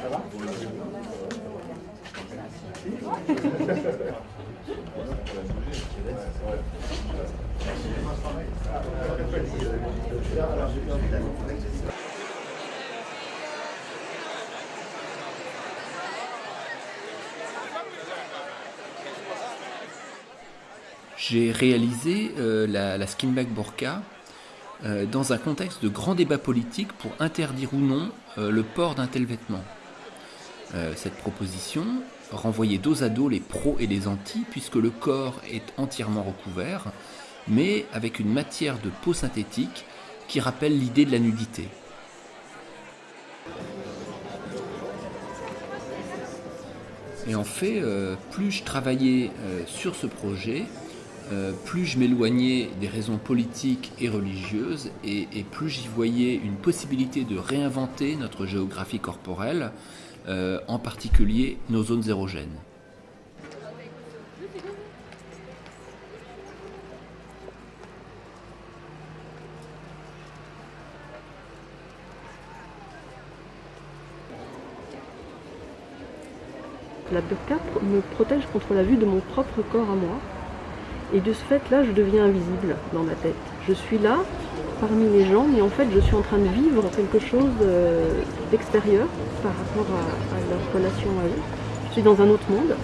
Ça va? J'ai réalisé la Skinback Burqa dans un contexte de grand débat politique pour interdire ou non le port d'un tel vêtement. Cette proposition renvoyait dos à dos les pros et les antis puisque le corps est entièrement recouvert, mais avec une matière de peau synthétique qui rappelle l'idée de la nudité. Et en fait, plus je travaillais sur ce projet, plus je m'éloignais des raisons politiques et religieuses et plus j'y voyais une possibilité de réinventer notre géographie corporelle, en particulier nos zones érogènes. La burqa me protège contre la vue de mon propre corps à moi. Et de ce fait-là, je deviens invisible dans ma tête. Je suis là, parmi les gens, mais en fait, je suis en train de vivre quelque chose d'extérieur par rapport à leur relation à eux. Je suis dans un autre monde.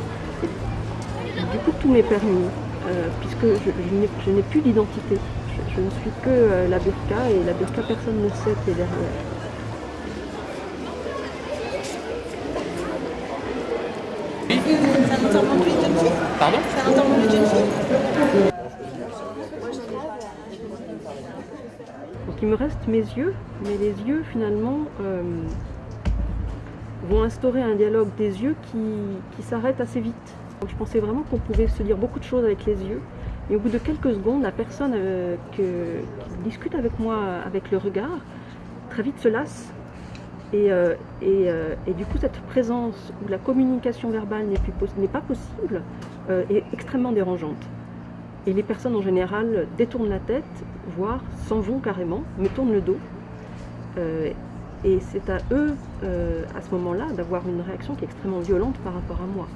Du coup, tout m'est permis, puisque je n'ai plus d'identité. Je ne suis que la burqa, et la burqa, personne ne sait qui est derrière. C'est un enterrement de vie d'une fille. Pardon ? C'est un enterrement de vie d'une fille. Donc il me reste mes yeux, mais les yeux finalement vont instaurer un dialogue des yeux qui s'arrête assez vite. Donc je pensais vraiment qu'on pouvait se dire beaucoup de choses avec les yeux, et au bout de quelques secondes, la personne qui discute avec moi avec le regard, très vite se lasse. Et du coup, cette présence où la communication verbale n'est pas possible est extrêmement dérangeante. Et les personnes en général détournent la tête, voire s'en vont carrément, me tournent le dos. Et c'est à eux, à ce moment-là, d'avoir une réaction qui est extrêmement violente par rapport à moi.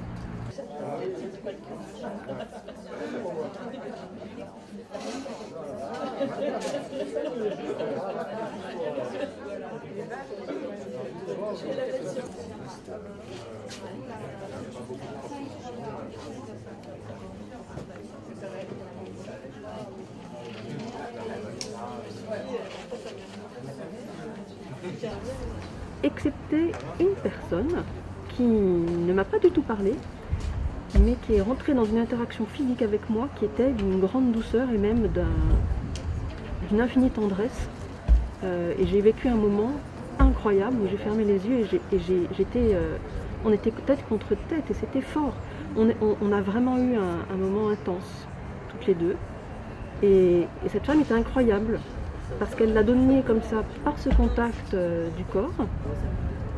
Excepté une personne qui ne m'a pas du tout parlé, mais qui est rentrée dans une interaction physique avec moi qui était d'une grande douceur et même d'une infinie tendresse. Et j'ai vécu un moment incroyable où j'ai fermé les yeux et on était tête contre tête et c'était fort. On a vraiment eu un moment intense, toutes les deux. Et cette femme était incroyable parce qu'elle l'a donné comme ça par ce contact du corps.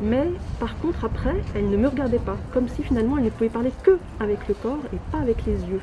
Mais par contre après, elle ne me regardait pas, comme si finalement elle ne pouvait parler que avec le corps et pas avec les yeux.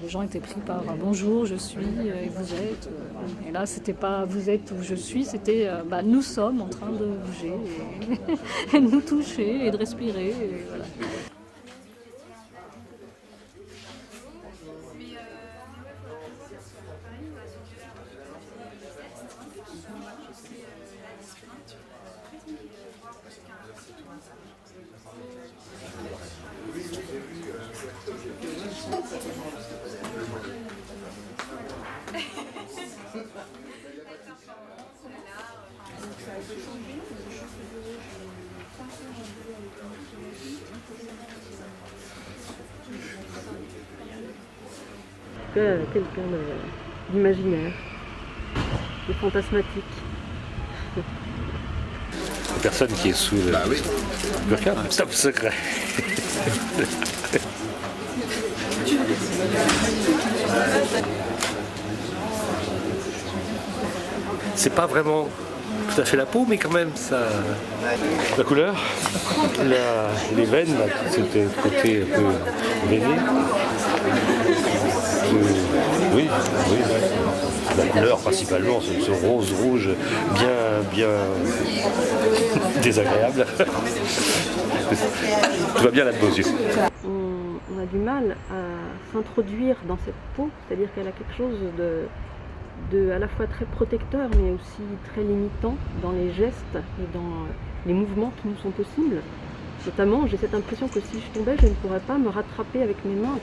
Les gens étaient pris par bonjour, je suis et vous êtes. Et là, c'était pas vous êtes ou je suis, c'était nous sommes en train de bouger et de nous toucher et de respirer. Et voilà. tout cas quelqu'un d'imaginaire, de fantasmatique. La personne qui est sous le burqa, top secret. C'est pas vraiment tout à fait la peau, mais quand même, ça. La couleur, les veines, là, tout ce côté un peu veiné. Oui. La couleur principalement, ce rose rouge bien désagréable. Tout va bien là de vos yeux. On a du mal à s'introduire dans cette peau, c'est-à-dire qu'elle a quelque chose de à la fois très protecteur mais aussi très limitant dans les gestes et dans les mouvements qui nous sont possibles. Notamment, j'ai cette impression que si je tombais, je ne pourrais pas me rattraper avec mes mains